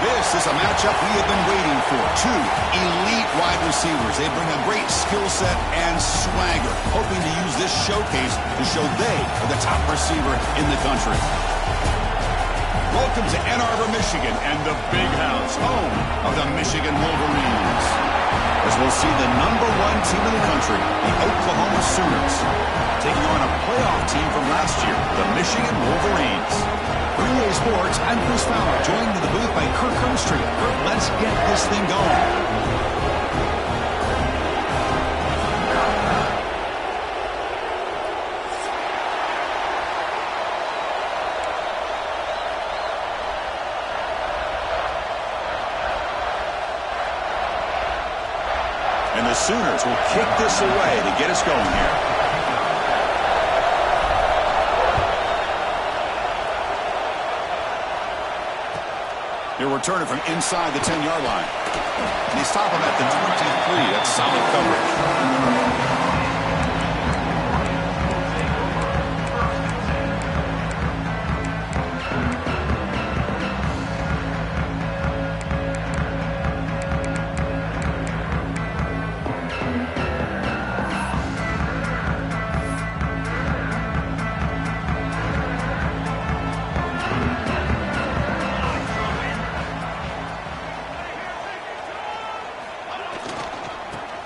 This is a matchup we have been waiting for. Two elite wide receivers. They bring a great skill set and swagger, hoping to use this showcase to show they are the top receiver in the country. Welcome to Ann Arbor, Michigan, and the Big House, home of the Michigan Wolverines. As we'll see the #1 team in the country, the Oklahoma Sooners, taking on a playoff team from last year, the Michigan Wolverines. For EA Sports, I'm Chris Fowler, joined in the booth by Kirk Herbstreit. Kirk, let's get this thing going. And the Sooners will kick this away to get us going here. He'll return it from inside the 10-yard line. And he's stopped him at the 23. That's solid coverage.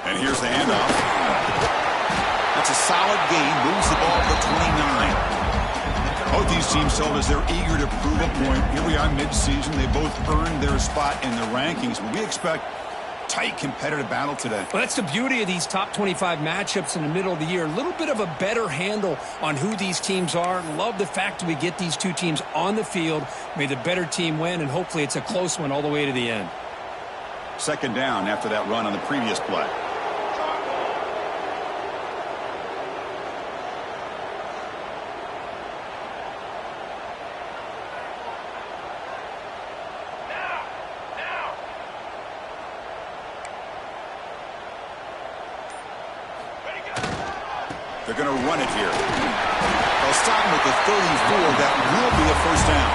And here's the handoff. That's a solid gain. Moves the ball to the 29. Both these teams told us they're eager to prove a point. Here we are mid-season. They both earned their spot in the rankings. But we expect tight competitive battle today. Well, that's the beauty of these top 25 matchups in the middle of the year. A little bit of a better handle on who these teams are. Love the fact that we get these two teams on the field. May the better team win, and hopefully it's a close one all the way to the end. Second down after that run on the previous play. They're going to run it here. They'll stop him at the 34. That will be a first down.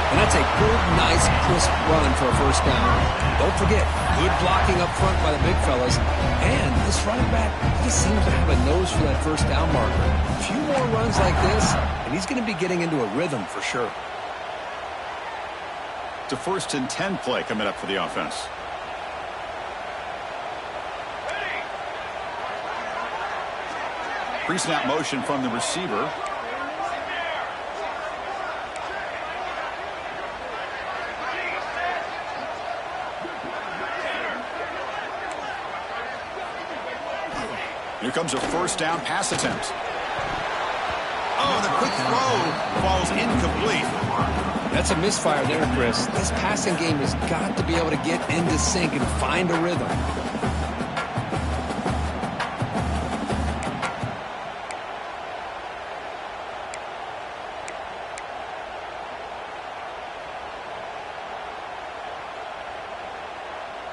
And that's a good, nice, crisp run for a first down. Don't forget, good blocking up front by the big fellas. And this running back just seems to have a nose for that first down marker. A few more runs like this, and he's going to be getting into a rhythm for sure. It's a 1st and 10 play coming up for the offense. Pre-snap motion from the receiver. Here comes a first down pass attempt. Oh, the quick throw falls incomplete. That's a misfire there, Chris. This passing game has got to be able to get into sync and find a rhythm.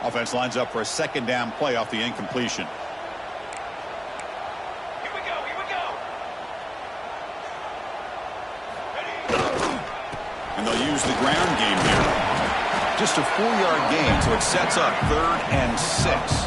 Offense lines up for a second down play off the incompletion. Here we go. And they'll use the ground game here. Just a 4-yard gain, so it sets up 3rd and 6.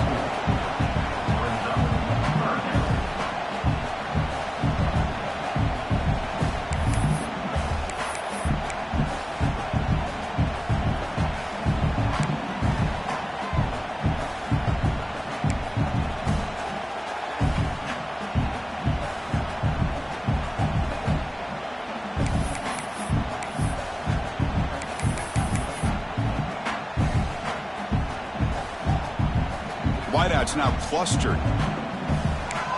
Wideouts now clustered.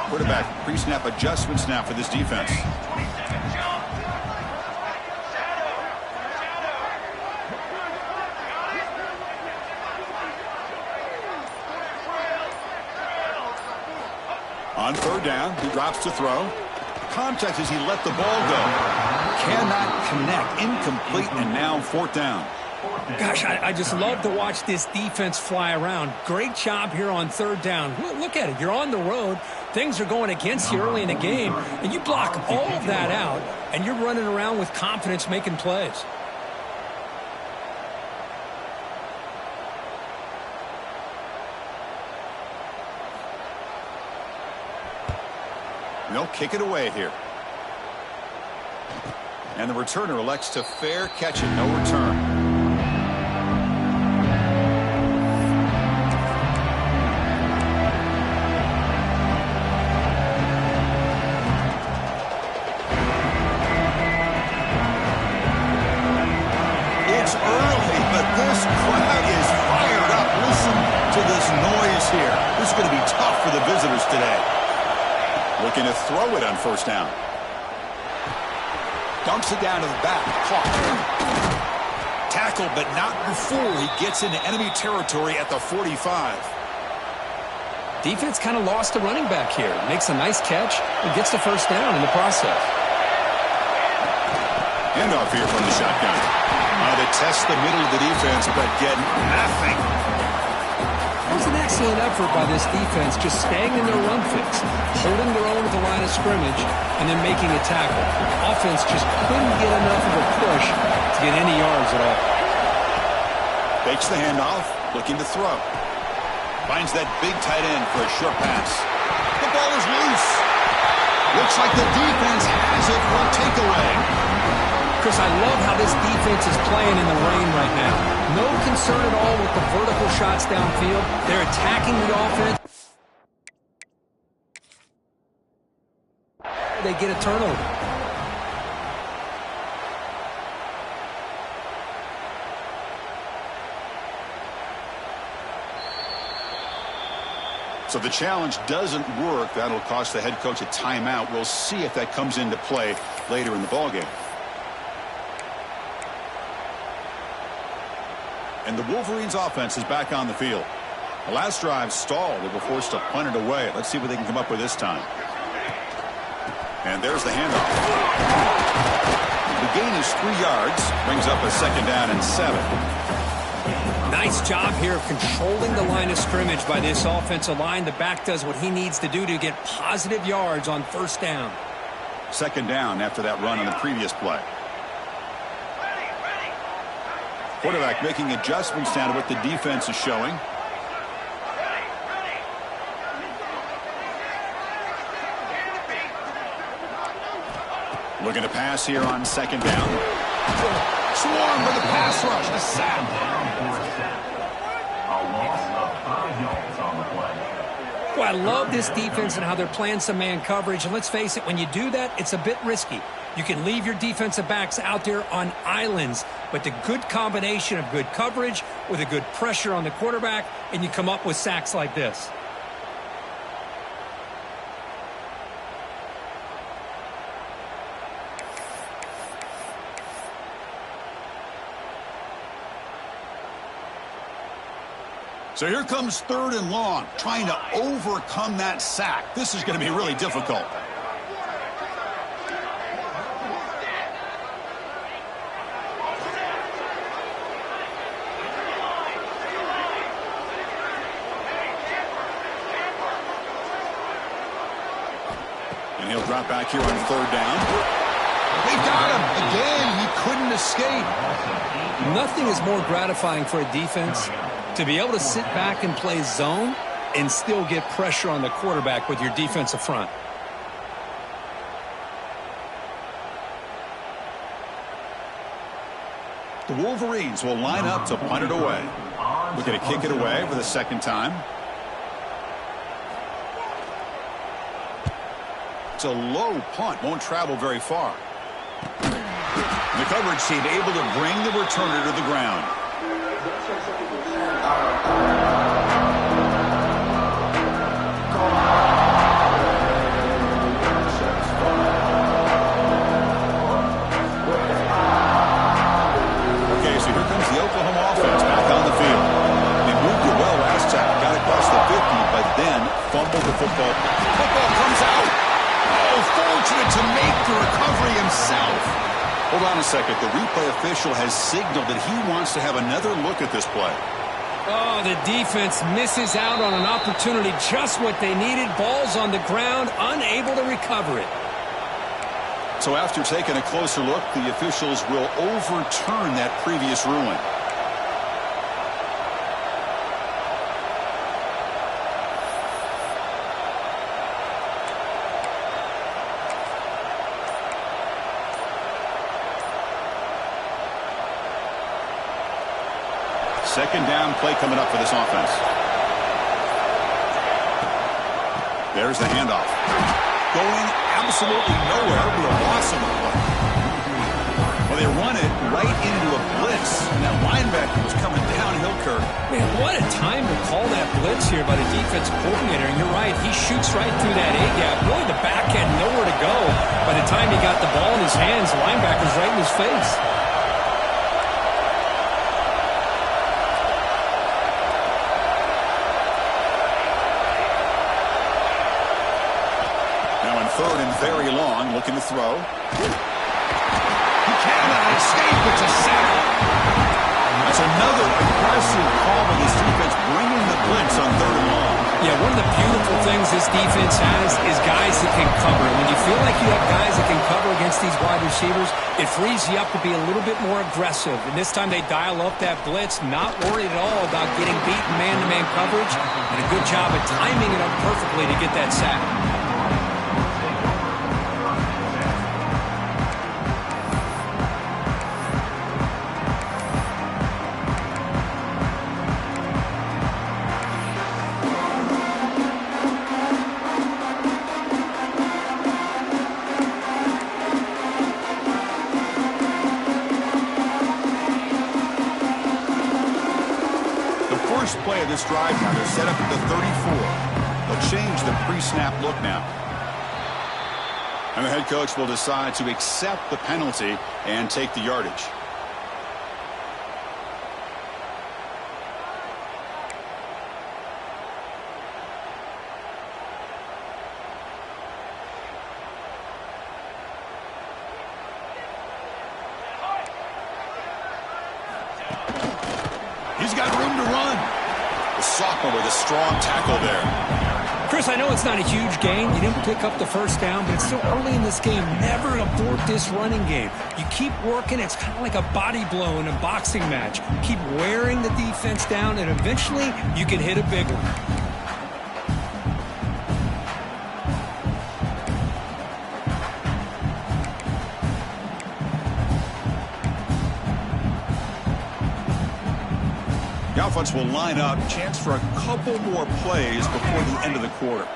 Quarterback pre-snap adjustments now for this defense. On 3rd down, he drops to throw. Contact as he let the ball go. Cannot connect. Incomplete, and now 4th down. Gosh, I just love to watch this defense fly around. Great job here on 3rd down. Look at it. You're on the road. Things are going against you early in the game, and you block all of that out, and you're running around with confidence making plays. They'll kick it away here. And the returner elects to fair catch it. No return. This is going to be tough for the visitors today. Looking to throw it on first down. Dumps it down to the back. Caught. Tackled, but not before he gets into enemy territory at the 45. Defense kind of lost a running back here. Makes a nice catch and gets the first down in the process. Handoff here from the shotgun. They test the middle of the defense, but get nothing. It was an excellent effort by this defense, just staying in their run fix, holding their own at the line of scrimmage, and then making a tackle. Offense just couldn't get enough of a push to get any yards at all. Fakes the handoff, looking to throw. Finds that big tight end for a short pass. The ball is loose. Looks like the defense has it for a takeaway. Chris, I love how this defense is playing in the rain right now. No concern at all with the vertical shots downfield. They're attacking the offense. They get a turnover. So the challenge doesn't work. That'll cost the head coach a timeout. We'll see if that comes into play later in the ballgame. And the Wolverines offense is back on the field. The last drive stalled. They were forced to punt it away. Let's see what they can come up with this time. And there's the handoff. The gain is 3 yards. Brings up a second down and 7. Nice job here of controlling the line of scrimmage by this offensive line. The back does what he needs to do to get positive yards on first down. Second down after that run on the previous play. Quarterback making adjustments down to what the defense is showing. Looking to pass here on second down. Swarm with the pass rush. A sack. Well, I love this defense and how they're playing some man coverage. And let's face it, when you do that, it's a bit risky. You can leave your defensive backs out there on islands, but the good combination of good coverage with a good pressure on the quarterback, and you come up with sacks like this. So here comes 3rd and long, trying to overcome that sack. This is going to be really difficult. And he'll drop back here on 3rd down. They got him. Again, he couldn't escape. Nothing is more gratifying for a defense to be able to sit back and play zone and still get pressure on the quarterback with your defensive front. The Wolverines will line up to punt it away. We're going to kick it away for the second time. It's a low punt, won't travel very far. The coverage team able to bring the returner to the ground. Okay, so here comes the Oklahoma offense back on the field. They moved it well last time, got across the 50, but then fumbled the football. Football comes out. Oh, fortunate to make the recovery himself. Hold on a second. The replay official has signaled that he wants to have another look at this play. Oh, the defense misses out on an opportunity, just what they needed. Ball's on the ground, unable to recover it. So after taking a closer look, the officials will overturn that previous ruling. Second down play coming up for this offense. There's the handoff. Going absolutely nowhere, but a loss of the play. Well, they run it right into a blitz, and that linebacker was coming downhill, Kirk. Man, what a time to call that blitz here by the defense coordinator. And you're right, he shoots right through that A-gap. Really, the back had nowhere to go. By the time he got the ball in his hands, the linebacker's right in his face. Now in third and very long, looking to throw. He cannot escape. It's a sack. That's another aggressive call by this defense, bringing the blitz on third and long. Yeah, one of the beautiful things this defense has is guys that can cover. And when you feel like you have guys that can cover against these wide receivers, it frees you up to be a little bit more aggressive. And this time they dial up that blitz, not worried at all about getting beaten man-to-man coverage, and a good job at timing it up perfectly to get that sack. First play of this drive now, they're set up at the 34. They'll change the pre-snap look now. And the head coach will decide to accept the penalty and take the yardage. He's got room to run. The sophomore with a strong tackle there. Chris, I know it's not a huge gain. You didn't pick up the first down, but it's still early in this game. Never abort this running game. You keep working. It's kind of like a body blow in a boxing match. Keep wearing the defense down, and eventually you can hit a big one. The offense will line up. Chance for a couple more plays before the end of the quarter.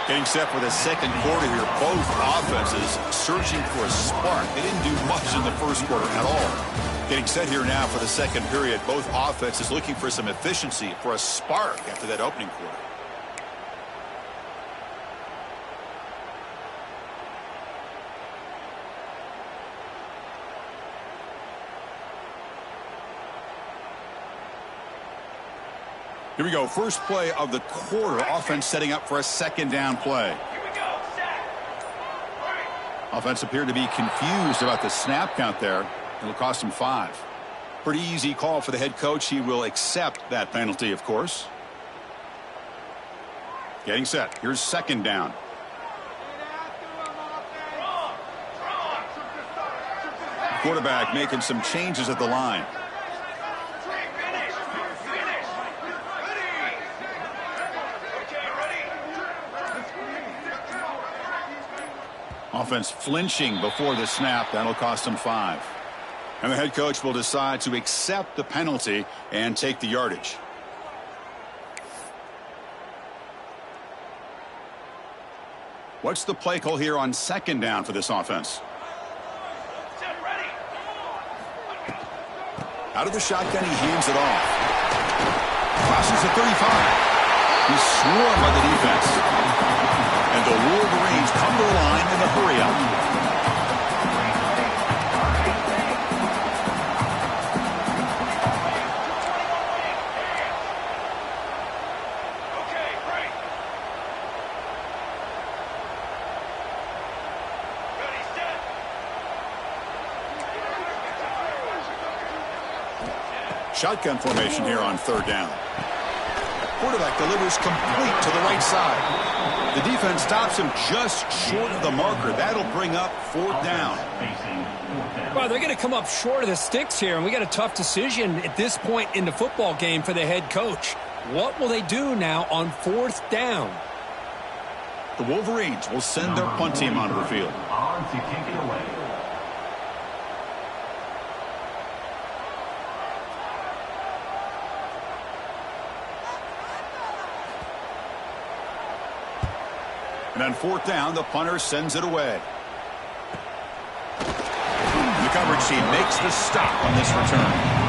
Getting set for the second quarter here. Both offenses searching for a spark. They didn't do much in the first quarter at all. Getting set here now for the second period. Both offenses looking for some efficiency, for a spark after that opening quarter. Here we go. First play of the quarter. Offense setting up for a second down play. Offense appeared to be confused about the snap count there. It'll cost him 5. Pretty easy call for the head coach. He will accept that penalty, of course. Getting set. Here's second down. Quarterback making some changes at the line. Offense flinching before the snap. That'll cost him 5. And the head coach will decide to accept the penalty and take the yardage. What's the play call here on second down for this offense? Out of the shotgun, he hands it off. Crosses the 35. He's swarmed by the defense. And the Wolverines come to the line in a hurry-up. Shotgun formation here on third down. Quarterback delivers complete to the right side. The defense stops him just short of the marker. That'll bring up fourth down. Well, they're going to come up short of the sticks here, and we got a tough decision at this point in the football game for the head coach. What will they do now on fourth down? The Wolverines will send their punt team onto the field. On to kick it away. And on fourth down, the punter sends it away. The coverage team makes the stop on this return.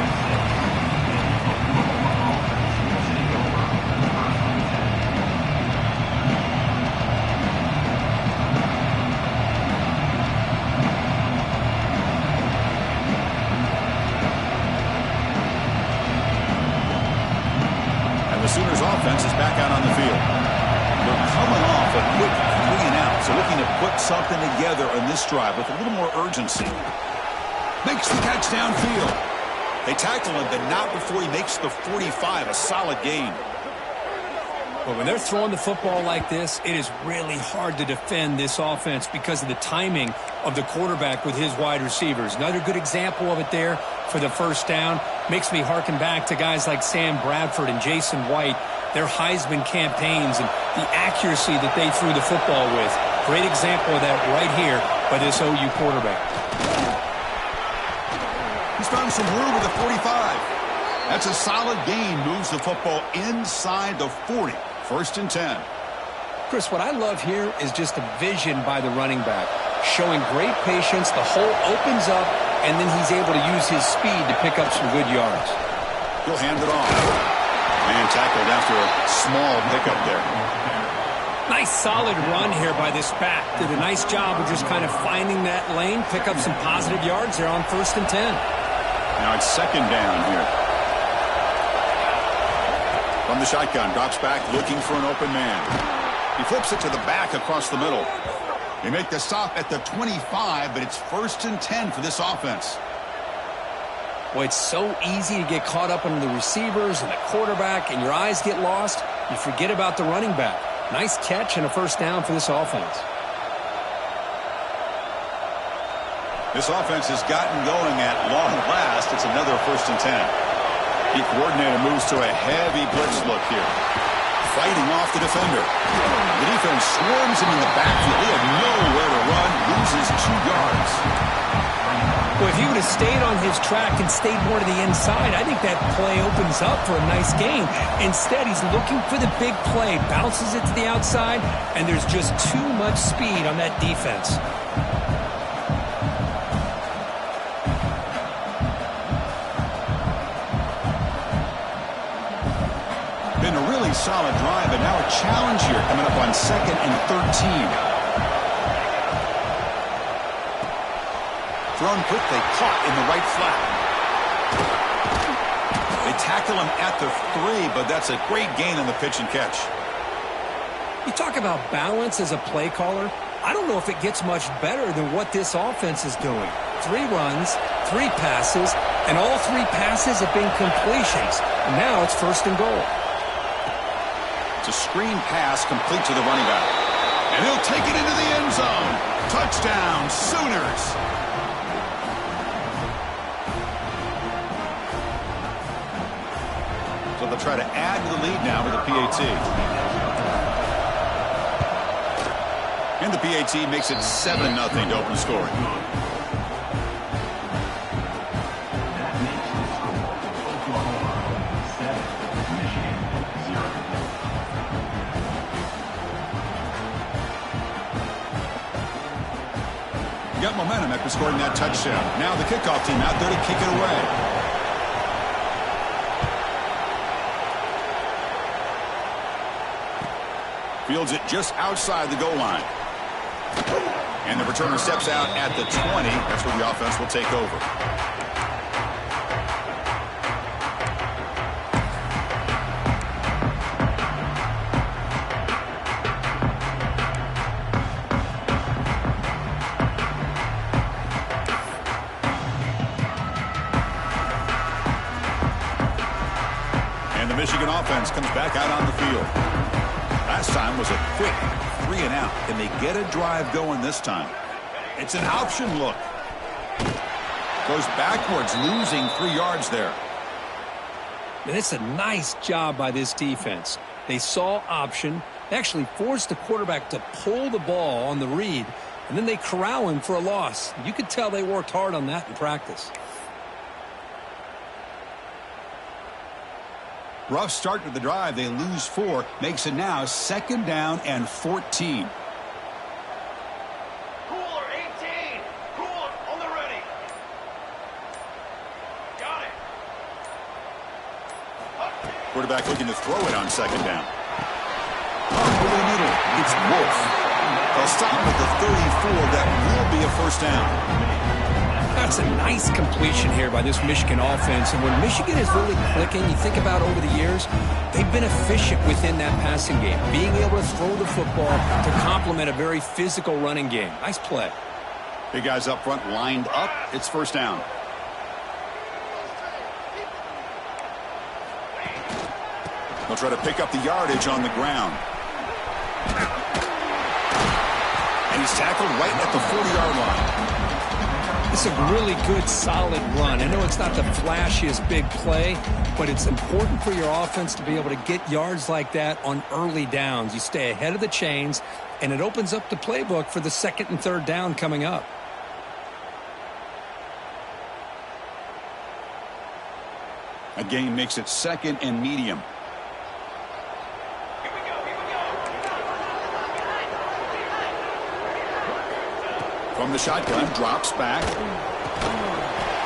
The Sooners offense is back out on the field. They're coming off a quick 3-and-out, so looking to put something together on this drive with a little more urgency. Makes the catch downfield. They tackle him, but not before he makes the 45, a solid gain. Well, when they're throwing the football like this, it is really hard to defend this offense because of the timing of the quarterback with his wide receivers. Another good example of it there for the first down. Makes me harken back to guys like Sam Bradford and Jason White, their Heisman campaigns and the accuracy that they threw the football with. Great example of that right here by this OU quarterback. He's found some room with the 45. That's a solid gain. Moves the football inside the 40. First and 10. Chris, what I love here is just the vision by the running back. Showing great patience, the hole opens up, and then he's able to use his speed to pick up some good yards. He'll hand it off. And tackled after a small pickup there. Nice solid run here by this back. Did a nice job of just kind of finding that lane, pick up some positive yards there on first and 10. Now it's second down here. From the shotgun, drops back, looking for an open man. He flips it to the back across the middle. They make the stop at the 25, but it's first and 10 for this offense. Well, it's so easy to get caught up in the receivers and the quarterback, and your eyes get lost. You forget about the running back. Nice catch and a first down for this offense. This offense has gotten going at long last. It's another first and 10. The coordinator moves to a heavy blitz look here. Fighting off the defender. The defense swarms him in the backfield. He had nowhere to run. Loses 2 yards. Well, if he would have stayed on his track and stayed more to the inside, I think that play opens up for a nice gain. Instead, he's looking for the big play. Bounces it to the outside, and there's just too much speed on that defense. Been a really solid drive, and now a challenge here coming up on 2nd and 13. Thrown quickly, caught in the right flat. They tackle him at the 3, but that's a great gain on the pitch and catch. You talk about balance as a play caller. I don't know if it gets much better than what this offense is doing. 3 runs, 3 passes, and all 3 passes have been completions. And now it's first and goal. It's a screen pass complete to the running back. And he'll take it into the end zone. Touchdown, Sooners. So they'll try to add to the lead now with a PAT. And the PAT makes it 7-0 to open scoring. Got momentum after scoring that touchdown. Now the kickoff team out there to kick it away. Fields it just outside the goal line. And the returner steps out at the 20. That's where the offense will take over. And the Michigan offense comes back out on the field. Last time was a quick 3-and-out. Can they get a drive going this time? It's an option look. Goes backwards, losing 3 yards there. And it's a nice job by this defense. They saw option, They actually forced the quarterback to pull the ball on the read, and then they corral him for a loss. You could tell they worked hard on that in practice. Rough start to the drive. They lose 4. Makes it now 2nd down and 14. Cooler 18. Cooler on the ready. Got it. Quarterback looking to throw it on 2nd down. Over the middle. It's Wolf. They'll stop at the 34. That will be a 1st down. That's a nice completion here by this Michigan offense. And when Michigan is really clicking, you think about over the years, they've been efficient within that passing game, being able to throw the football to complement a very physical running game. Nice play. Big guys up front lined up. It's 1st down. They'll try to pick up the yardage on the ground. And he's tackled right at the 40-yard line. It's a really good, solid run. I know it's not the flashiest big play, but it's important for your offense to be able to get yards like that on early downs. You stay ahead of the chains, and it opens up the playbook for the 2nd and 3rd down coming up. A gain makes it 2nd and medium. From the shotgun, drops back.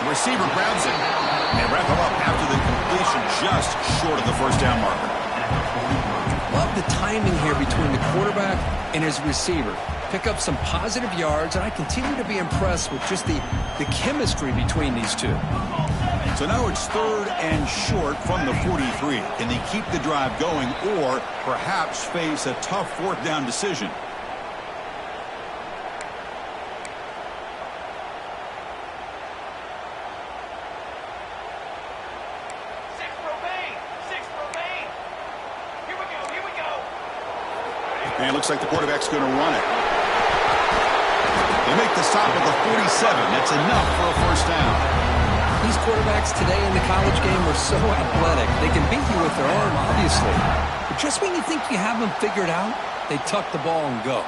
The receiver grabs it. And wrap him up after the completion just short of the 1st down marker. Love the timing here between the quarterback and his receiver. Pick up some positive yards, and I continue to be impressed with just the chemistry between these two. So now it's 3rd and short from the 43. Can they keep the drive going or perhaps face a tough 4th down decision? And it looks like the quarterback's going to run it. They make the stop at the 47. That's enough for a 1st down. These quarterbacks today in the college game are so athletic. They can beat you with their arm, obviously. But just when you think you have them figured out, they tuck the ball and go.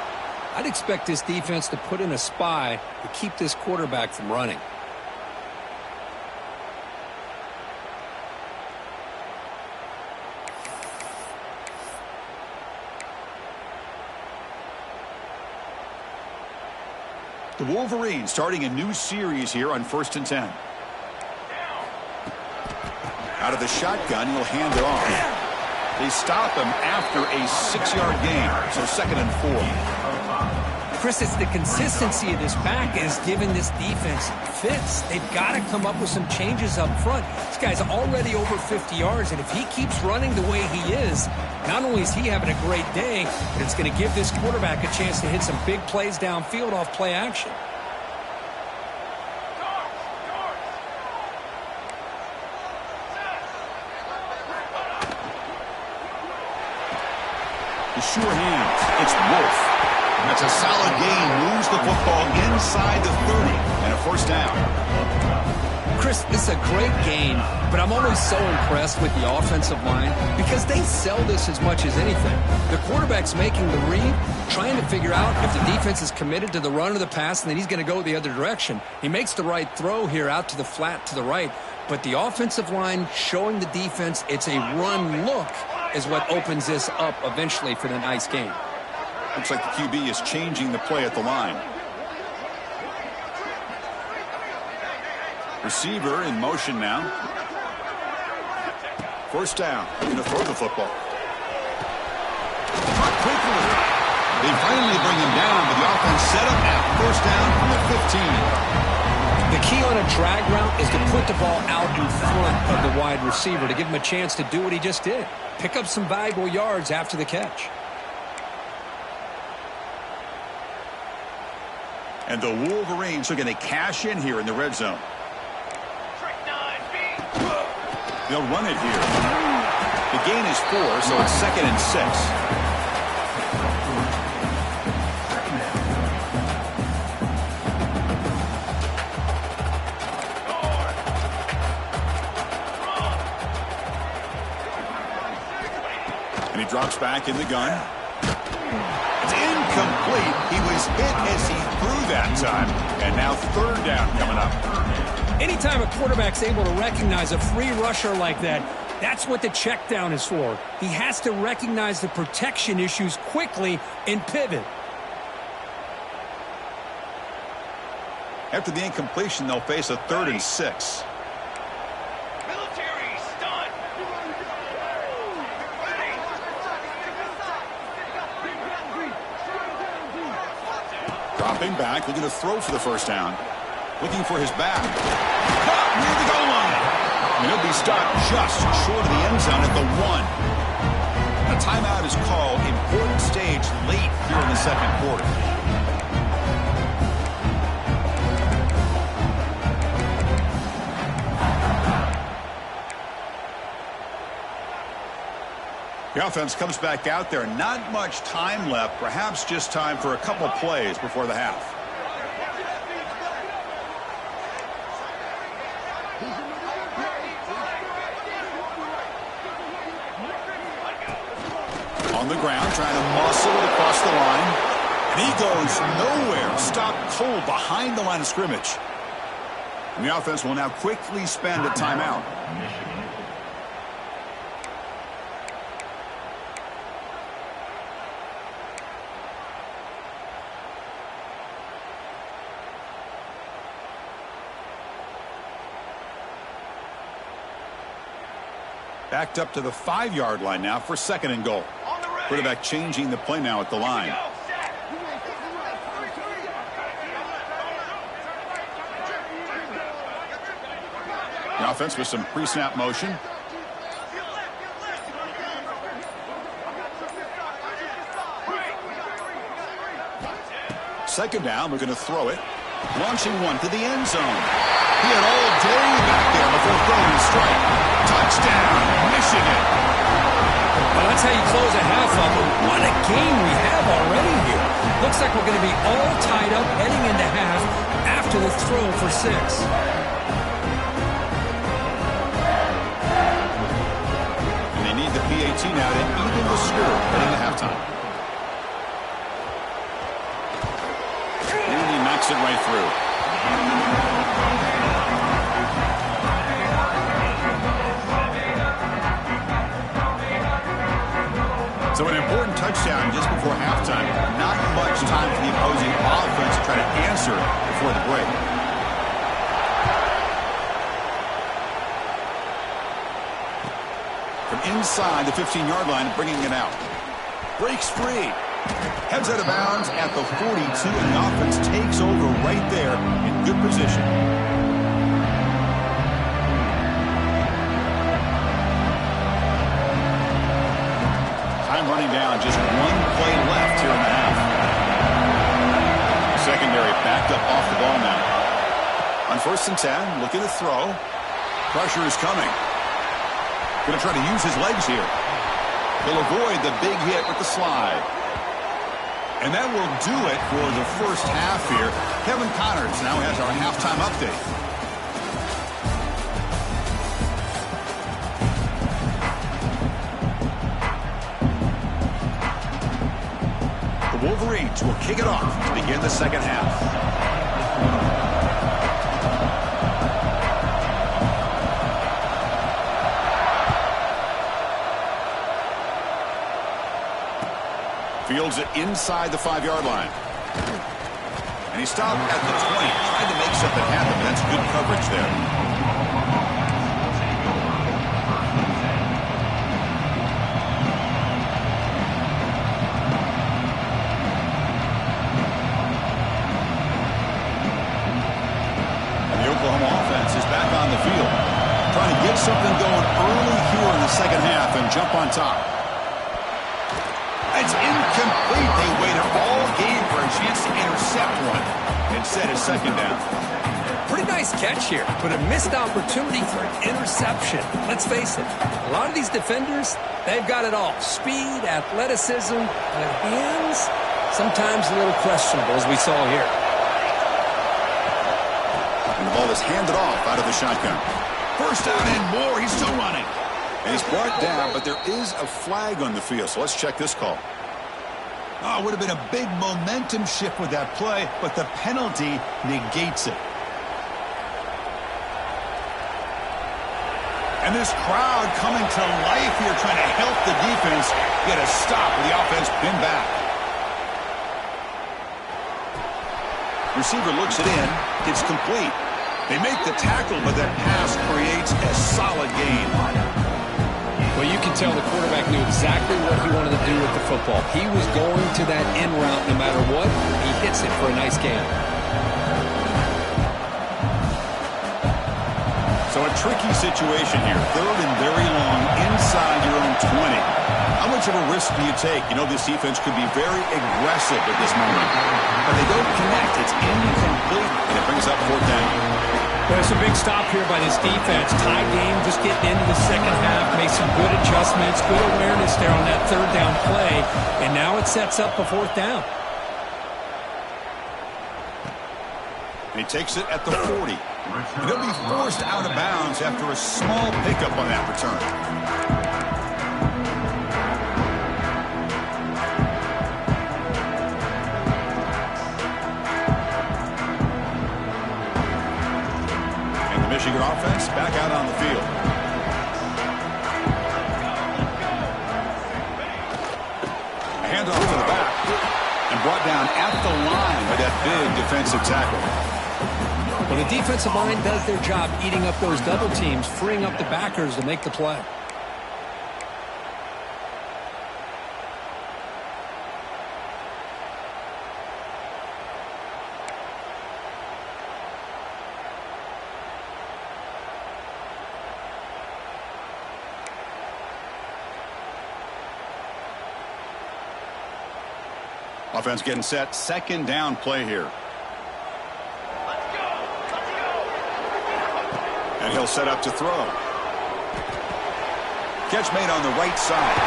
I'd expect this defense to put in a spy to keep this quarterback from running. The Wolverines starting a new series here on 1st and 10. Out of the shotgun, he'll hand it off. They stop him after a 6-yard gain, so 2nd and 4. Chris, it's the consistency of this back is giving this defense fits. They've got to come up with some changes up front. This guy's already over 50 yards, and if he keeps running the way he is, not only is he having a great day, but it's going to give this quarterback a chance to hit some big plays downfield off play action. The sure hands. It's Wolf. That's a solid gain. Moves the football inside the 30 and a 1st down. Chris, this is a great game, but I'm always so impressed with the offensive line because they sell this as much as anything. The quarterback's making the read, trying to figure out if the defense is committed to the run or the pass, and then he's going to go the other direction. He makes the right throw here out to the flat to the right, but the offensive line showing the defense it's a run look is what opens this up eventually for the nice game. Looks like the QB is changing the play at the line. Receiver in motion now. 1st down. Going to throw the football. Caught quickly. They finally bring him down, but the offense set up at 1st down from the 15. The key on a drag route is to put the ball out in front of the wide receiver to give him a chance to do what he just did. Pick up some valuable yards after the catch. And the Wolverines are going to cash in here in the red zone. They'll run it here. The gain is 4, so it's 2nd and 6. And he drops back in the gun. complete. He was hit as he threw that time. And now third down coming up. Anytime a quarterback's able to recognize a free rusher like that, that's what the check down is for. He has to recognize the protection issues quickly and pivot. After the incompletion, they'll face a 3rd and 6. Military, stun. Dropping back, looking to throw for the first down. Looking for his back. Caught near the goal line. And he'll be stopped just short of the end zone at the 1. A timeout is called. Important stage late here in the second quarter. The offense comes back out there. Not much time left. Perhaps just time for a couple plays before the half. On the ground, trying to muscle it across the line. And he goes nowhere. Stopped cold behind the line of scrimmage. And the offense will now quickly spend a timeout. Backed up to the 5-yard line now for 2nd and goal. Quarterback changing the play now at the line. The offense with some pre-snap motion. Second down, we're going to throw it. Launching one to the end zone. He had all day back there before throwing a strike. Touchdown, Michigan. Well, that's how you close a half up. What a game we have already here. Looks like we're going to be all tied up heading into half after the throw for 6. And they need the PAT now to even the score heading to halftime. And he knocks it right through. So an important touchdown just before halftime. Not much time for the opposing offense to try to answer before the break. From inside the 15-yard line, bringing it out. Breaks free. Heads out of bounds at the 42, and the offense takes over right there in good position. Time running down, just one play left here in the half. Secondary backed up off the ball now. On 1st and 10, looking to throw. Pressure is coming. Going to try to use his legs here. He'll avoid the big hit with the slide. And that will do it for the first half here. Kevin Connors now has our halftime update. Wolverines will kick it off to begin the second half. Fields it inside the 5-yard line. And he stopped at the 20. Tried to make something happen, but that's good coverage there. Something going early here in the second half and jump on top. It's incomplete. They waited all game for a chance to intercept one. Instead, a 2nd down. Pretty nice catch here, but a missed opportunity for an interception. Let's face it, a lot of these defenders, they've got it all. Speed, athleticism, but hands, sometimes a little questionable, as we saw here. And the ball is handed off out of the shotgun. First down and more. He's still running. And he's brought down, but there is a flag on the field. So let's check this call. Oh, it would have been a big momentum shift with that play, but the penalty negates it. And this crowd coming to life here, trying to help the defense get a stop with the offense pinned back. Receiver looks it in. It's complete. They make the tackle, but that pass creates a solid gain. Well, you can tell the quarterback knew exactly what he wanted to do with the football. He was going to that end route no matter what. He hits it for a nice gain. So a tricky situation here. 3rd and very long inside your own 20. How much of a risk do you take? You know, this defense could be very aggressive at this moment. But they don't connect. It's incomplete, and it brings up 4th down. Well, it's a big stop here by this defense. Tie game, just getting into the second half, made some good adjustments, good awareness there on that 3rd down play, and now it sets up a 4th down. He takes it at the 40. And he'll be forced out of bounds after a small pickup on that return. Michigan offense back out on the field. A handoff to the back and brought down at the line by that big defensive tackle. Well, the defensive line does their job eating up those double teams, freeing up the backers to make the play. Offense getting set. 2nd down play here. Let's go! Let's go! And he'll set up to throw. Catch made on the right side.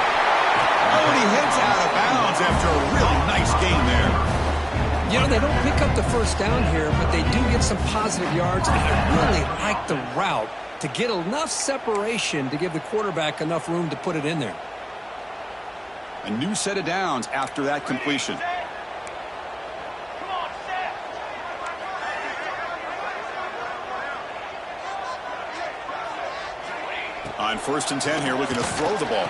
Oh, and he hits out of bounds after a really nice gain there. You know, they don't pick up the 1st down here, but they do get some positive yards. And I really like the route to get enough separation to give the quarterback enough room to put it in there. A new set of downs after that completion. Come on, set! On 1st and 10 here, looking to throw the ball.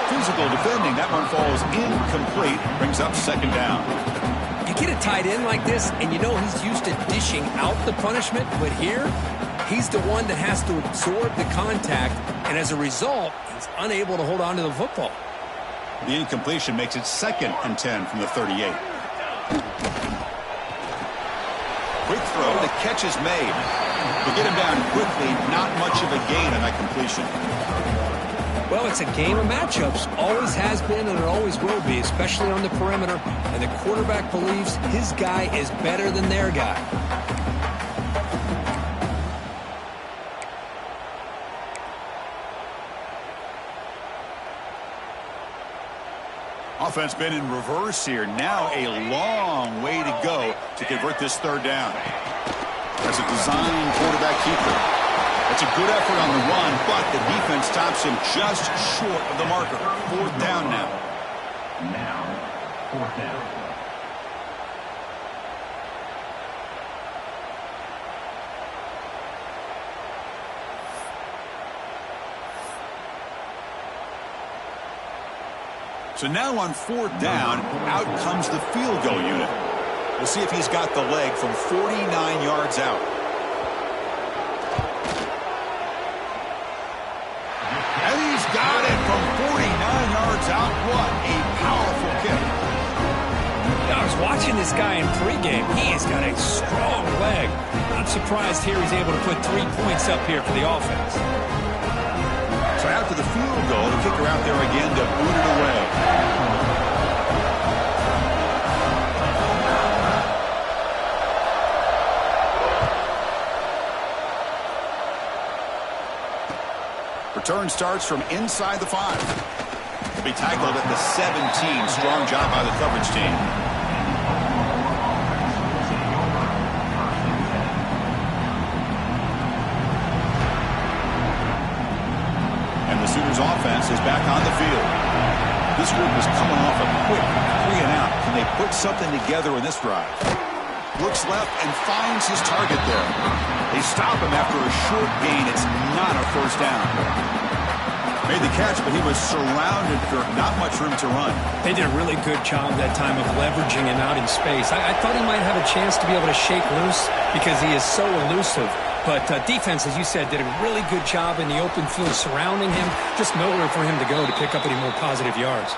Physical defending. That one falls incomplete. Brings up 2nd down. You get a tight end like this, and you know he's used to dishing out the punishment, but here, he's the one that has to absorb the contact, and as a result, he's unable to hold on to the football. The incompletion makes it 2nd and 10 from the 38. Quick throw. The catch is made. They get him down quickly. Not much of a gain on that completion. Well, it's a game of matchups. Always has been and it always will be, especially on the perimeter. And the quarterback believes his guy is better than their guy. Offense been in reverse here. Now a long way to go to convert this 3rd down. That's a design quarterback keeper. That's a good effort on the run, but the defense stops him just short of the marker. 4th down now. Now, 4th down. So now on 4th down, out comes the field goal unit. We'll see if he's got the leg from 49 yards out. And he's got it from 49 yards out. What a powerful kick. I was watching this guy in pregame. He has got a strong leg. I'm surprised here he's able to put 3 points up here for the offense. So after the field goal, the kicker out there again to boot it away. Return starts from inside the 5. He'll be tackled at the 17. Strong job by the coverage team. And the Sooners offense is back on the field. This group is coming off a quick put something together in this drive. Looks left and finds his target there. They stop him after a short gain. It's not a first down. Made the catch, but he was surrounded for not much room to run. They did a really good job that time of leveraging him out in space. I thought he might have a chance to be able to shake loose because he is so elusive. But defense, as you said, did a really good job in the open field surrounding him. Just nowhere for him to go to pick up any more positive yards.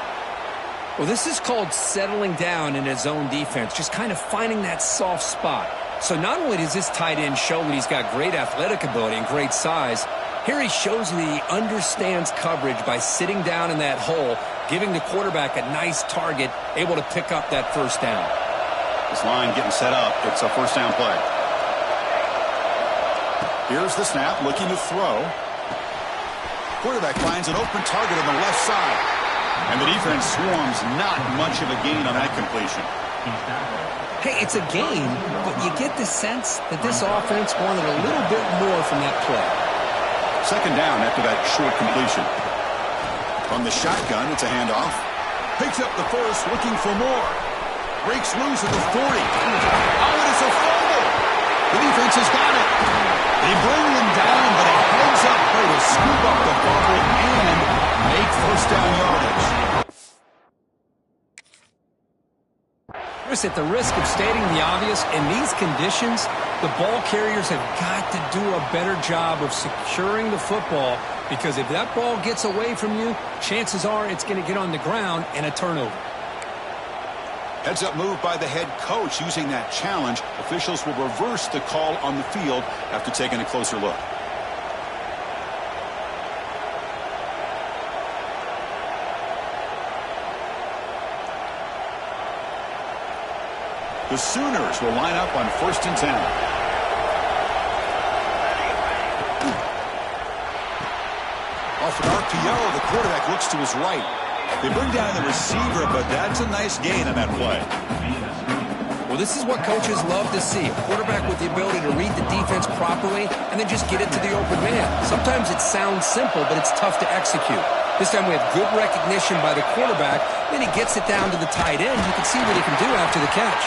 Well, this is called settling down in his own defense, just kind of finding that soft spot. So not only does this tight end show that he's got great athletic ability and great size, here he shows that he understands coverage by sitting down in that hole, giving the quarterback a nice target, able to pick up that first down. This line getting set up. It's a first down play. Here's the snap, looking to throw. Quarterback finds an open target on the left side. And the defense swarms, not much of a gain on that completion. Hey, it's a gain, but you get the sense that this offense wanted a little bit more from that play. Second down after that short completion. From the shotgun, it's a handoff. Picks up the first, looking for more. Breaks loose at the 40. Oh, and it's a fumble. The defense has got it. They bring him down, but it heads up play to scoop up the fumble and make first down yardage. Chris, at the risk of stating the obvious, in these conditions, the ball carriers have got to do a better job of securing the football, because if that ball gets away from you, chances are it's going to get on the ground and a turnover. Heads up move by the head coach using that challenge. Officials will reverse the call on the field after taking a closer look. The Sooners will line up on 1st and 10. Off an RPO, the quarterback looks to his right. They bring down the receiver, but that's a nice gain on that play. Well, this is what coaches love to see. A quarterback with the ability to read the defense properly and then just get it to the open man. Sometimes it sounds simple, but it's tough to execute. This time we have good recognition by the quarterback. Then he gets it down to the tight end. You can see what he can do after the catch.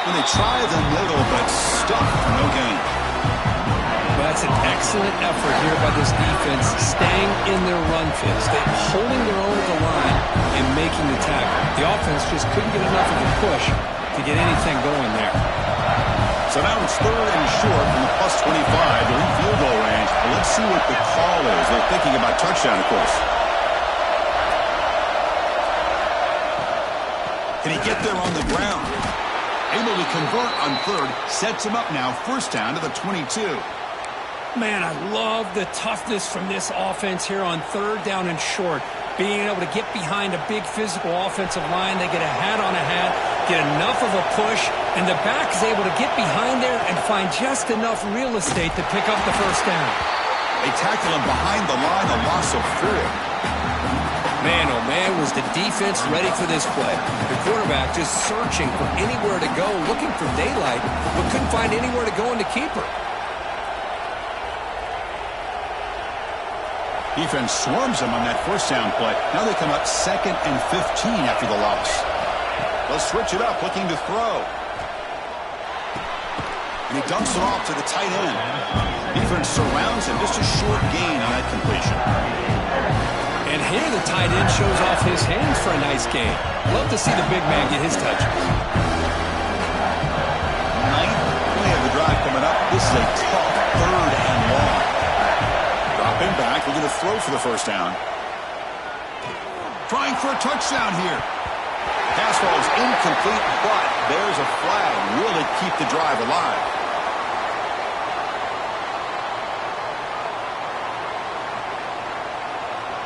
And they try the middle, but stuffed for no gain. Well, that's an excellent effort here by this defense, staying in their run fits. They're holding their own at the line and making the tackle. The offense just couldn't get enough of a push to get anything going there. So now it's 3rd and short from the +25, the lead field goal range. Well, let's see what the call is. They're thinking about touchdown, of course. Can he get there on the ground? Able to convert on 3rd, sets him up now, 1st down to the 22. Man, I love the toughness from this offense here on 3rd down and short. Being able to get behind a big physical offensive line, they get a hat on a hat, get enough of a push, and the back is able to get behind there and find just enough real estate to pick up the 1st down. They tackle him behind the line, a loss of 4. Man, oh man, was the defense ready for this play. The quarterback just searching for anywhere to go, looking for daylight, but couldn't find anywhere to go in the keeper. Defense swarms him on that 1st down play. Now they come up 2nd and 15 after the loss. They'll switch it up, looking to throw. And he dumps it off to the tight end. Defense surrounds him, just a short gain on that completion. And here the tight end shows off his hands for a nice gain. Love to see the big man get his touches. 9th play of the drive coming up. This is a tough 3rd and long. Dropping back, looking to throw for the 1st down. Trying for a touchdown here. Pass ball is incomplete, but there's a flag. Will it keep the drive alive?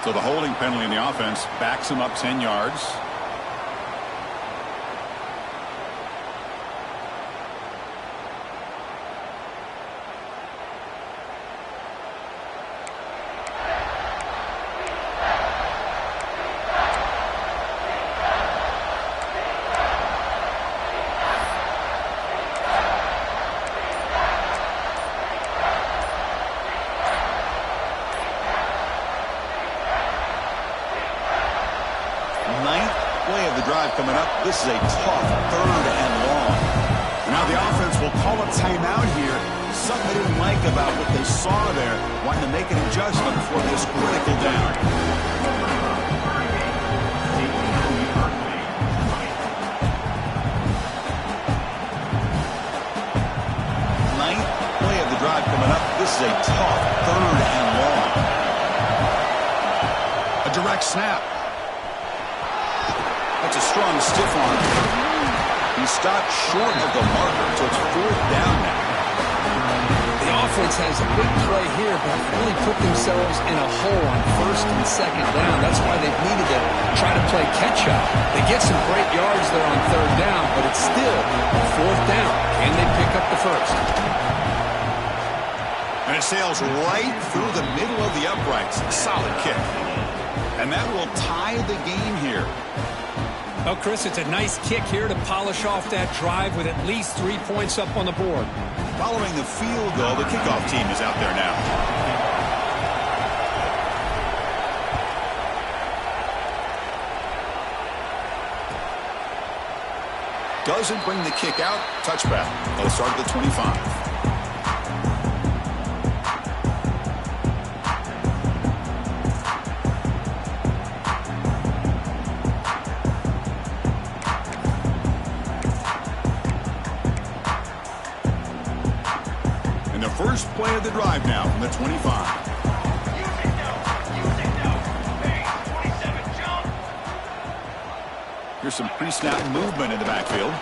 So the holding penalty in the offense backs him up 10 yards. coming up. This is a tough 3rd and long. Now the offense will call a timeout here. Something they didn't like about what they saw there. Wanting to make an adjustment for this critical down. 9th play of the drive coming up. This is a tough 3rd and long. A direct snap. That's a strong stiff arm. He stopped short of the marker, so it's 4th down now. The offense has a big play here, but really put themselves in a hole on 1st and 2nd down. That's why they've needed to try to play catch-up. They get some great yards there on 3rd down, but it's still 4th down. Can they pick up the 1st? And it sails right through the middle of the uprights. Solid kick. And that will tie the game here. Well, Chris, it's a nice kick here to polish off that drive with at least 3 points up on the board. Following the field goal, the kickoff team is out there now. Doesn't bring the kick out. Touchback. They'll start at the 25. First play of the drive now from the 25. Here's some pre-snap movement in the backfield.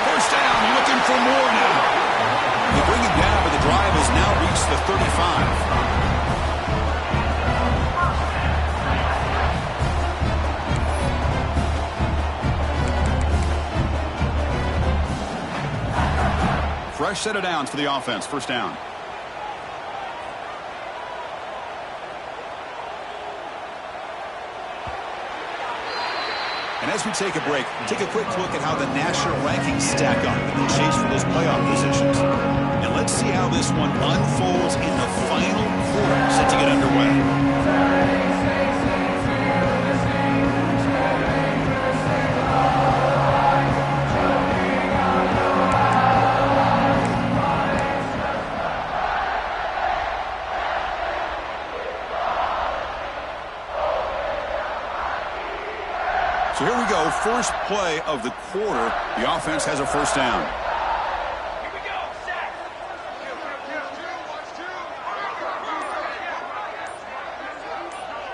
First down, looking for more now. They bring him down, but the drive has now reached the 35. Fresh set of downs for the offense. First down. And as we take a break, take a quick look at how the national rankings stack up in the chase for those playoff positions. And let's see how this one unfolds in the final quarter set to get underway. So here we go, first play of the quarter. The offense has a first down. Here we go, sack.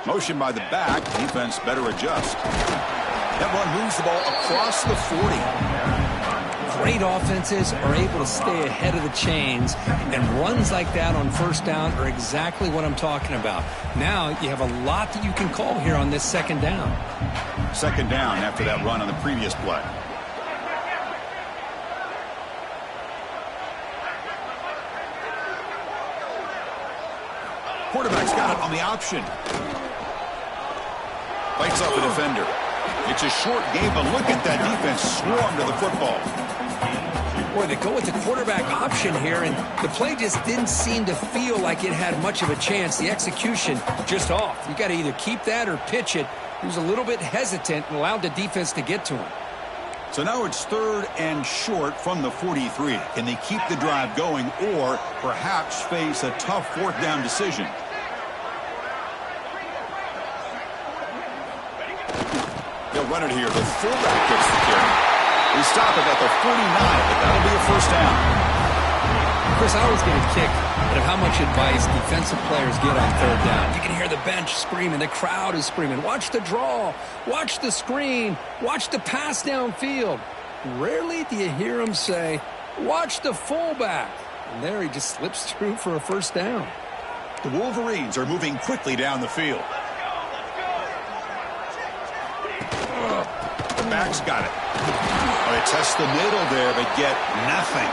Motion by the back. Defense better adjust. That one moves the ball across the 40. Great offenses are able to stay ahead of the chains, and runs like that on first down are exactly what I'm talking about. Now you have a lot that you can call here on this second down. Second down after that run on the previous play. Quarterback's got it on the option. Fights off a defender. It's a short game, but look at that defense swarm to the football. Boy, they go with the quarterback option here, and the play just didn't seem to feel like it had much of a chance. The execution just off. You got to either keep that or pitch it. He was a little bit hesitant and allowed the defense to get to him. So now it's 3rd and short from the 43. Can they keep the drive going or perhaps face a tough 4th down decision? They'll run it here. The fullback gets the carry. They stop it at the 49, but that'll be a first down. Chris, I always get a kick out of how much advice defensive players get on 3rd down. You can hear the bench screaming. The crowd is screaming. Watch the draw. Watch the screen. Watch the pass downfield. Rarely do you hear them say, watch the fullback. And there he just slips through for a first down. The Wolverines are moving quickly down the field. The back's got it. They test the middle there, but get nothing.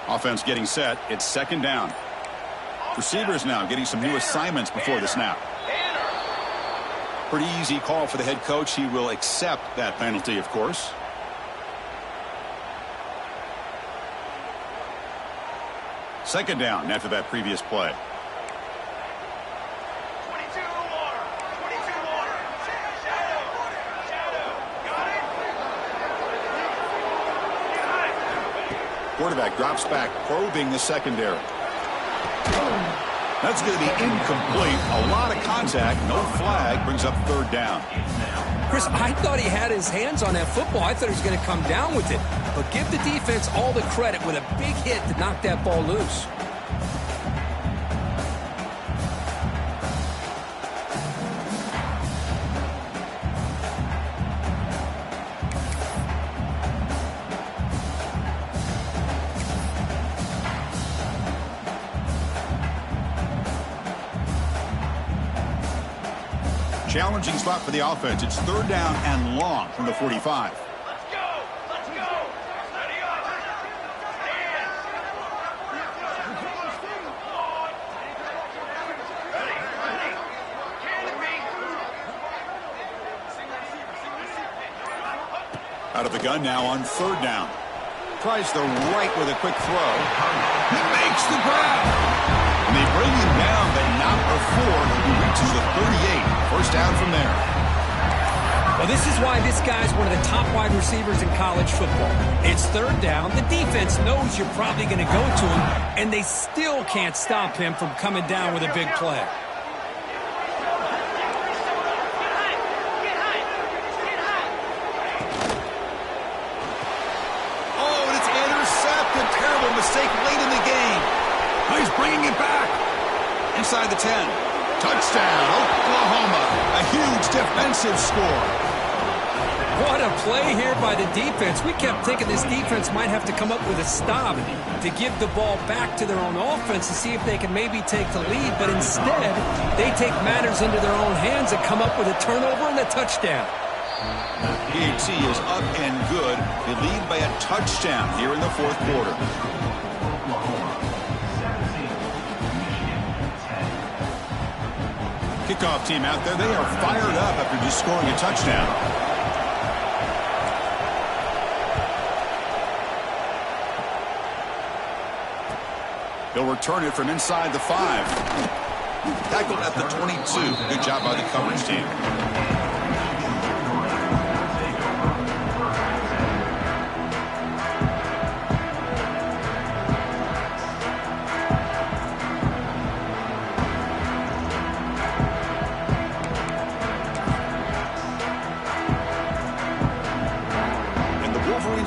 Offense getting set. It's second down. Receivers now getting some new assignments before the snap. Pretty easy call for the head coach. He will accept that penalty, of course. Second down after that previous play. 22 water. 22 water. Shadow. Got it? Quarterback drops back, probing the secondary. That's going to be incomplete. A lot of contact. No flag. Brings up third down. Chris, I thought he had his hands on that football. I thought he was going to come down with it. But give the defense all the credit with a big hit to knock that ball loose. Challenging slot for the offense. It's third down and long from the 45. Let's go. Let's go. Ready up. Stand. Ready. Can be. Out of the gun now on third down. Tries the right with a quick throw. He makes the grab. And they bring him down, but not before he reaches the 38. First down from there. Well, this is why this guy's one of the top wide receivers in college football. It's third down. The defense knows you're probably going to go to him, and they still can't stop him from coming down with a big play. Oh, and it's intercepted. Terrible mistake late in the game. He's bringing it back. Inside the 10. Touchdown, Oklahoma. A huge defensive score. What a play here by the defense. We kept thinking this defense might have to come up with a stop to give the ball back to their own offense to see if they can maybe take the lead. But instead, they take matters into their own hands and come up with a turnover and a touchdown. PAT is up and good. They lead by a touchdown here in the fourth quarter. Kickoff team out there. They are fired up after just scoring a touchdown. They'll return it from inside the 5. Tackled at the 22. Good job by the coverage team.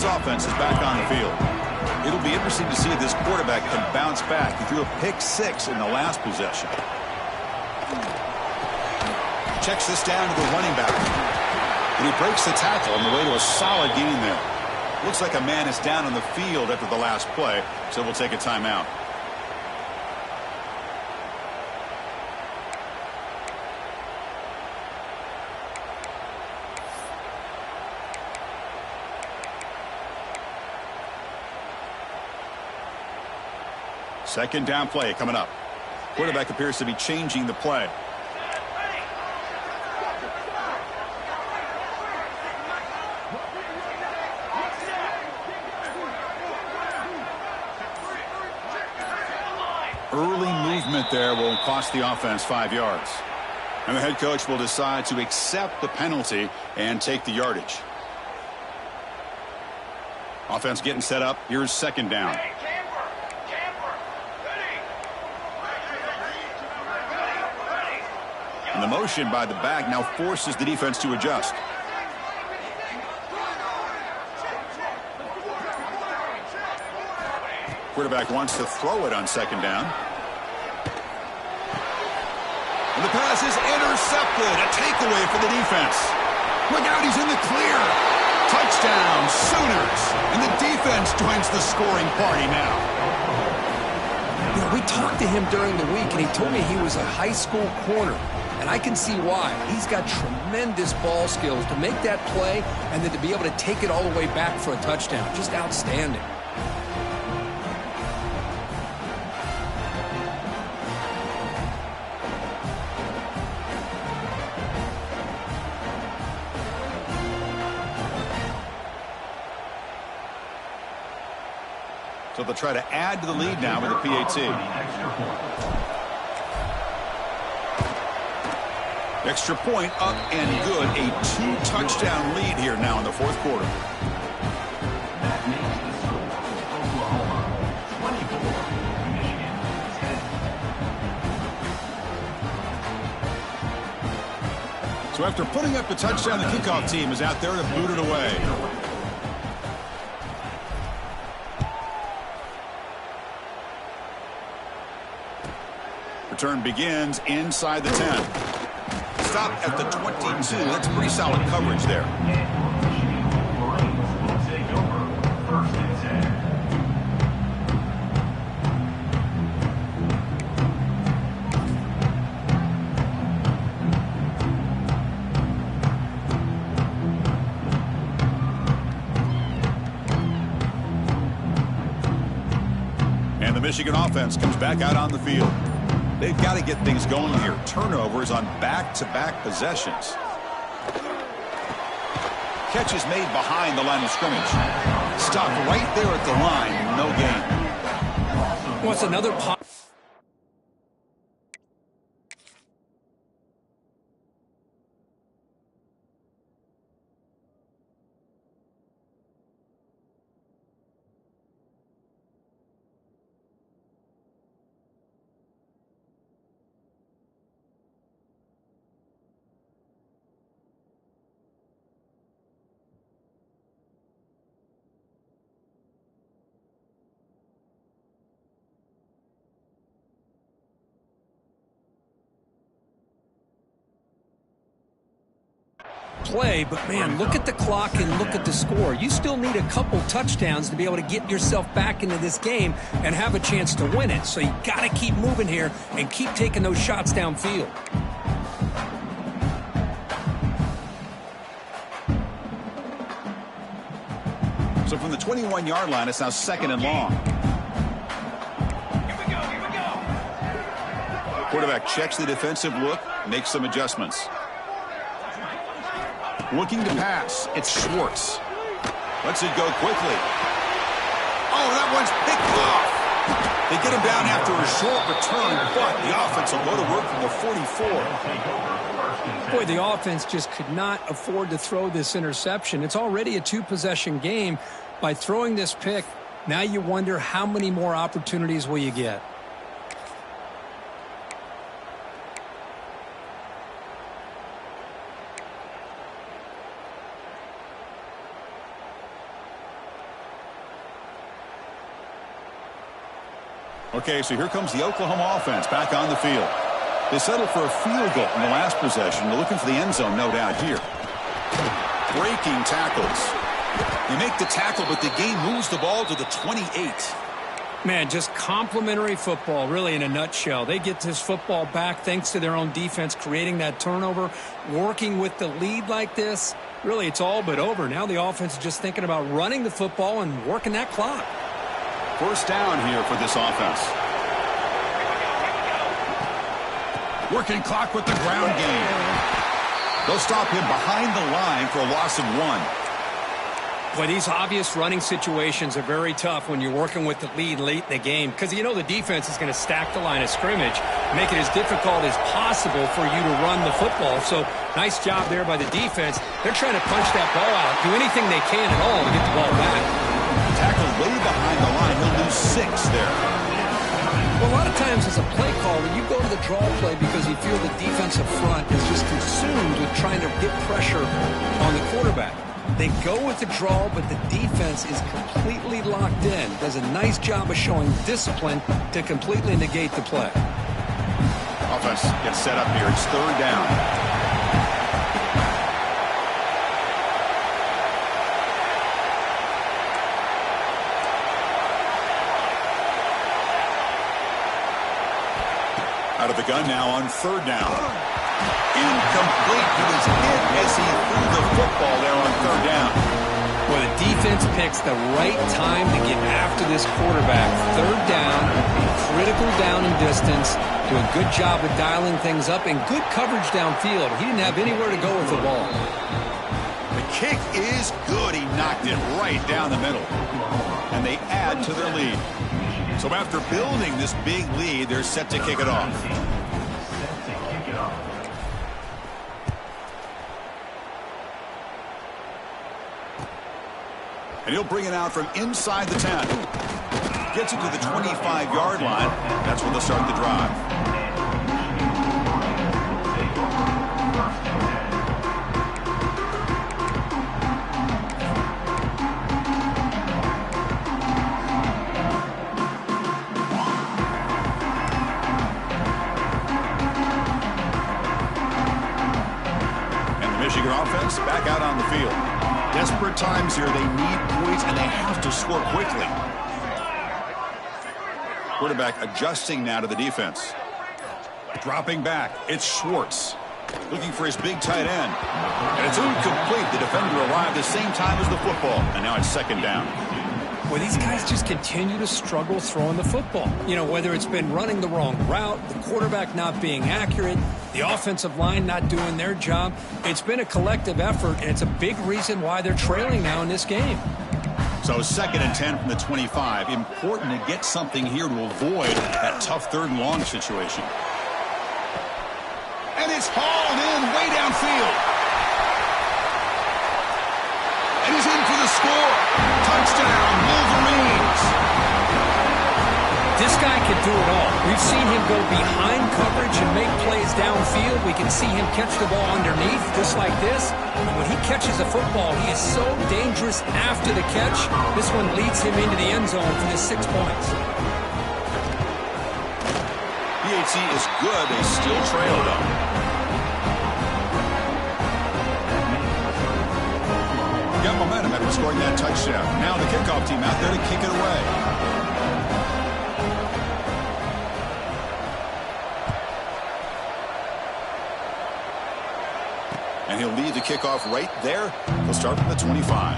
Offense is back on the field. It'll be interesting to see if this quarterback can bounce back. He threw a pick-6 in the last possession. Checks this down to the running back. And he breaks the tackle on the way to a solid gain there. Looks like a man is down on the field after the last play, so we'll take a timeout. Second down play coming up. Quarterback appears to be changing the play. Early movement there will cost the offense 5 yards. And the head coach will decide to accept the penalty and take the yardage. Offense getting set up. Here's second down. And the motion by the back now forces the defense to adjust. Quarterback wants to throw it on second down. And the pass is intercepted. A takeaway for the defense. Look out, he's in the clear. Touchdown, Sooners. And the defense joins the scoring party now. You know, we talked to him during the week, and he told me he was a high school corner. And I can see why. He's got tremendous ball skills to make that play and then to be able to take it all the way back for a touchdown. Just outstanding. So they'll try to add to the lead now with a PAT. Extra point up and good. A 2-touchdown lead here now in the fourth quarter. That makes the score Oklahoma 24, Michigan 10. So after putting up the touchdown, the kickoff team is out there to boot it away. Return begins inside the 10. Stop at the 22. That's pretty solid coverage there. Michigan Wolverines will take over 1st and 10. And the Michigan offense comes back out on the field. They've got to get things going here. Turnovers on back-to-back possessions. Catches made behind the line of scrimmage. Stop right there at the line. No gain. What's another pop? Play, but man, look at the clock and look at the score. You still need a couple touchdowns to be able to get yourself back into this game and have a chance to win it. So you got to keep moving here and keep taking those shots downfield. So from the 21-yard line, it's now 2nd and long. Here we go. Quarterback checks the defensive look, makes some adjustments. Looking to pass. It's Schwartz. Lets it go quickly. Oh, that one's picked off. They get him down after a short return, but the offense will go to work from the 44. Boy, the offense just could not afford to throw this interception. It's already a 2-possession game. By throwing this pick, now you wonder how many more opportunities will you get. Okay, so here comes the Oklahoma offense back on the field. They settled for a field goal in the last possession. They're looking for the end zone, no doubt, here. Breaking tackles. They make the tackle, but the game moves the ball to the 28. Man, just complimentary football, really, in a nutshell. They get this football back thanks to their own defense, creating that turnover, working with the lead like this. Really, it's all but over. Now the offense is just thinking about running the football and working that clock. First down here for this offense. Working clock with the ground game. They'll stop him behind the line for a loss of 1. Boy, these obvious running situations are very tough when you're working with the lead late in the game because you know the defense is going to stack the line of scrimmage, make it as difficult as possible for you to run the football. So nice job there by the defense. They're trying to punch that ball out, do anything they can at all to get the ball back. Tackled way behind the line. He'll lose 6 there. Well, a lot of times as a play caller, you go to the draw play because you feel the defensive front is just consumed with trying to get pressure on the quarterback. They go with the draw, but the defense is completely locked in. Does a nice job of showing discipline to completely negate the play. Offense gets set up here. It's 3rd down. Out of the gun now on 3rd down. Incomplete. He was hit as he threw the football there on 3rd down. Well, the defense picks the right time to get after this quarterback. 3rd down, critical down and distance. Do a good job of dialing things up and good coverage downfield. He didn't have anywhere to go with the ball. The kick is good. He knocked it right down the middle. and they add to their lead. So after building this big lead, they're set to kick it off. And he'll bring it out from inside the 10. Gets it to the 25-yard line. That's when they'll start the drive. And the Michigan offense back out on the field. Desperate times here. They need points, and they have to score quickly. Quarterback adjusting now to the defense. Dropping back. It's Schwartz. Looking for his big tight end. And it's incomplete. The defender arrived the same time as the football. And now it's second down. Well, these guys just continue to struggle throwing the football. You know, whether it's been running the wrong route, the quarterback not being accurate, the offensive line not doing their job. It's been a collective effort, and it's a big reason why they're trailing now in this game. So second and 10 from the 25. Important to get something here to avoid that tough third and long situation. And it's hauled in way downfield. And he's in for the score. Touchdown, Wolverines. This guy can do it all. We've seen him go behind coverage and make plays downfield. We can see him catch the ball underneath, just like this. And when he catches a football, he is so dangerous after the catch. This one leads him into the end zone for the 6 points. BHC is good. They still trail, though. Got momentum after scoring that touchdown. Now the kickoff team out there to kick it away. And he'll lead the kickoff right there. He'll start from the 25.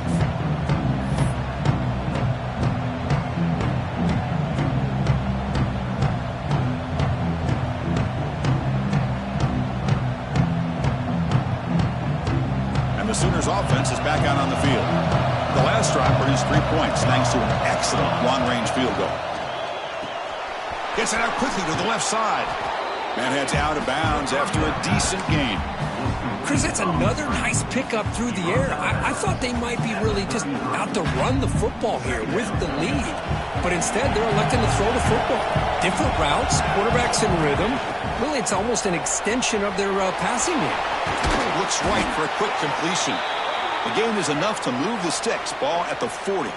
And the Sooners offense is back out on the field. The last drive produced 3 points thanks to an excellent long-range field goal. Gets it out quickly to the left side. Man heads out of bounds after a decent gain. Chris, that's another nice pickup through the air. I thought they might be really just out to run the football here with the lead. But instead, they're electing to throw the football. Different routes, quarterbacks in rhythm. Really, it's almost an extension of their passing game. Looks right for a quick completion. The gain is enough to move the sticks. Ball at the 40.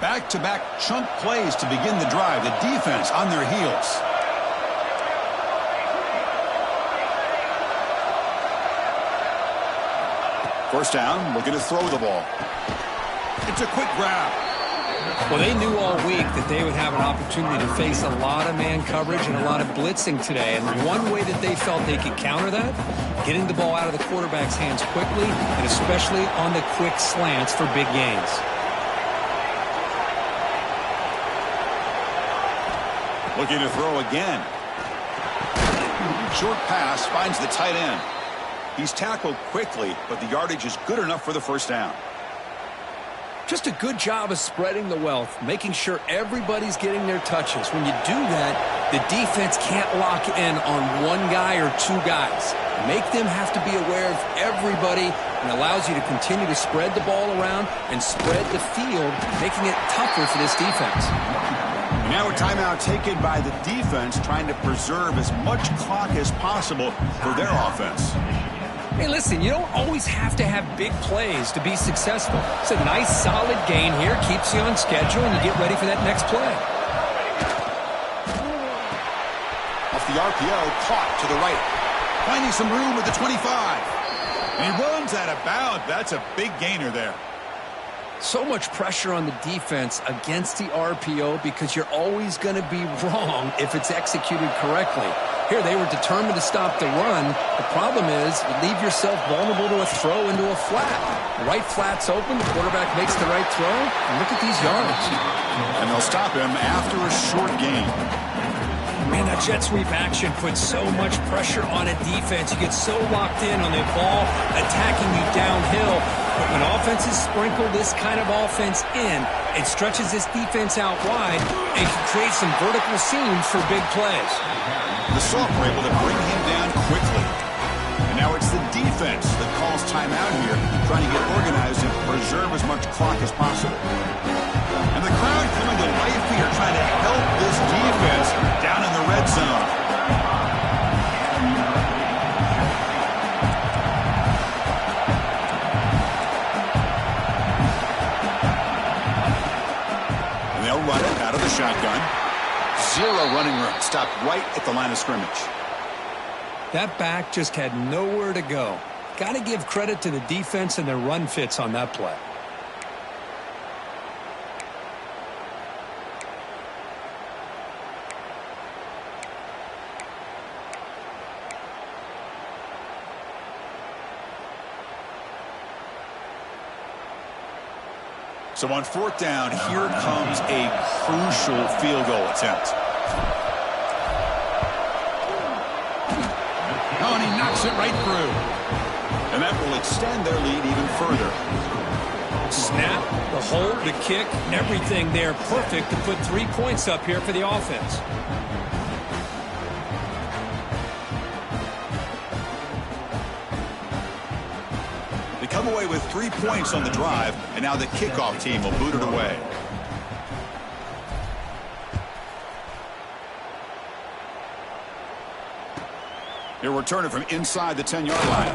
Back-to-back chunk plays to begin the drive. The defense on their heels. First down, looking to throw the ball. It's a quick grab. Well, they knew all week that they would have an opportunity to face a lot of man coverage and a lot of blitzing today. And one way that they felt they could counter that, getting the ball out of the quarterback's hands quickly, and especially on the quick slants for big gains. Looking to throw again. Short pass finds the tight end. He's tackled quickly, but the yardage is good enough for the first down. Just a good job of spreading the wealth, making sure everybody's getting their touches. When you do that, the defense can't lock in on one guy or two guys. Make them have to be aware of everybody, and allows you to continue to spread the ball around and spread the field, making it tougher for this defense. Now a timeout taken by the defense, trying to preserve as much clock as possible for their offense. Hey, listen, you don't always have to have big plays to be successful. It's a nice, solid gain here, keeps you on schedule, and you get ready for that next play. Off the RPO, caught to the right. Finding some room at the 25. And he runs out of bounds. That's a big gainer there. So much pressure on the defense against the RPO because you're always going to be wrong if it's executed correctly. Here, they were determined to stop the run. The problem is you leave yourself vulnerable to a throw into a flat. The right flat's open. The quarterback makes the right throw. And look at these yards. And they'll stop him after a short gain. Man, that jet sweep action puts so much pressure on a defense. You get so locked in on the ball attacking you downhill. But when offenses sprinkle this kind of offense in, it stretches this defense out wide and can create some vertical seams for big plays. The Soft were able to bring him down quickly. And now it's the defense that calls timeout here, trying to get organized and preserve as much clock as possible. And the crowd coming to life here, trying to help this defense down in the red zone. And they'll run it out of the shotgun. Zero running room. Stopped right at the line of scrimmage. That back just had nowhere to go. Got to give credit to the defense and their run fits on that play. So on fourth down, here comes a crucial field goal attempt. Oh, and he knocks it right through. And that will extend their lead even further. Snap, the hold, the kick, everything there perfect to put 3 points up here for the offense. They come away with 3 points on the drive, and now the kickoff team will boot it away. He'll return it from inside the 10-yard line.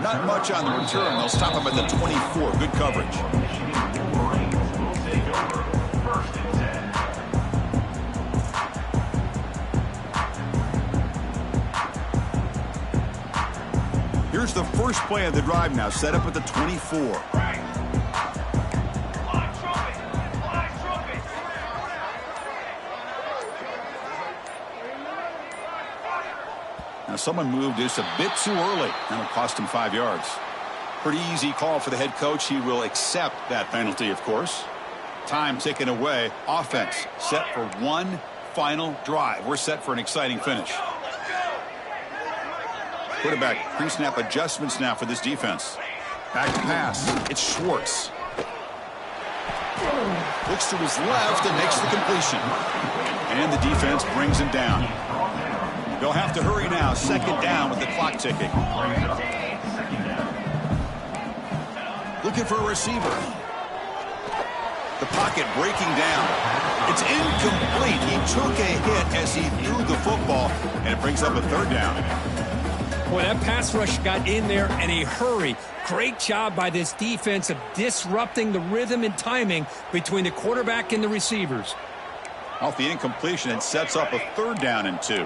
Not much on the return. They'll stop him at the 24. Good coverage. Michigan Wolverines will take over. 1st and 10. Here's the first play of the drive now, set up at the 24. Now someone moved just a bit too early. That'll cost him 5 yards. Pretty easy call for the head coach. He will accept that penalty, of course. Time taken away. Offense set for one final drive. We're set for an exciting finish. Quarterback pre-snap adjustments now for this defense. Back to pass. It's Schwartz. Looks to his left and makes the completion. And the defense brings him down. They'll have to hurry now. 2nd down with the clock ticking. Looking for a receiver. The pocket breaking down. It's incomplete. He took a hit as he threw the football, and it brings up a 3rd down. Boy, that pass rush got in there in a hurry. Great job by this defense of disrupting the rhythm and timing between the quarterback and the receivers. Off the incompletion, it sets up a 3rd down and 2.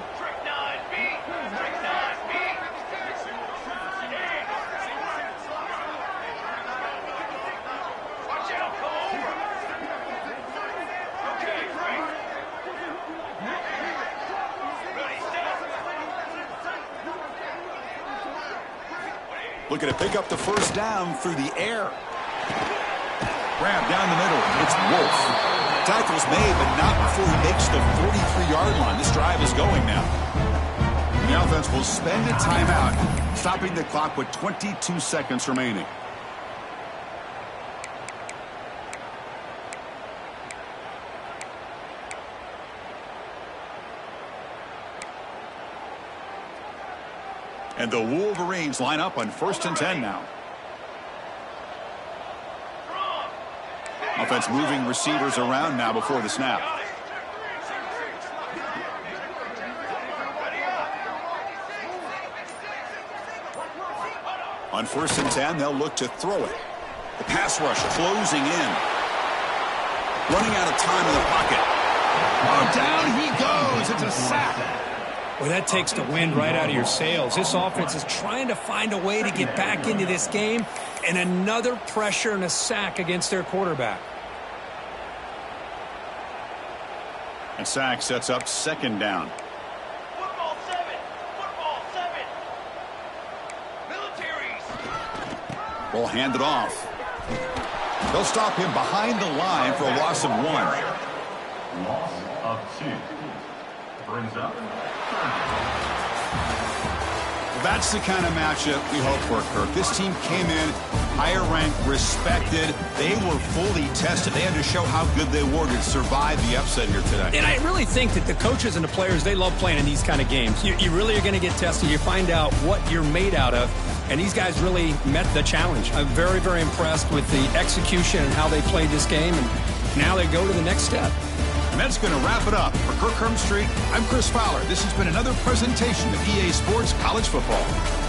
Looking to pick up the 1st down through the air. Grab down the middle. It's Wolf. Tackle's made, but not before he makes the 43-yard line. This drive is going now. The offense will spend a timeout, stopping the clock with 22 seconds remaining. And the Wolverines line up on 1st and 10 now. Offense moving receivers around now before the snap. On 1st and 10, they'll look to throw it. The pass rush closing in. Running out of time in the pocket. Oh, down he goes. It's a sack. Well, that takes the wind right out of your sails. This offense is trying to find a way to get back into this game, and another pressure and a sack against their quarterback. And sack sets up 2nd down. Football 7. will hand it off. They'll stop him behind the line for a loss of 1. Loss of 2. Brings up That's the kind of matchup we hope for, Kirk. This team came in higher ranked, respected. They were fully tested. They had to show how good they were to survive the upset here today. And I really think that the coaches and the players, they love playing in these kind of games. You really are going to get tested. You find out what you're made out of. And these guys really met the challenge. I'm very, very impressed with the execution and how they played this game. And now they go to the next step. And that's going to wrap it up. For Kirk Herbstreit, I'm Chris Fowler. This has been another presentation of EA Sports College Football.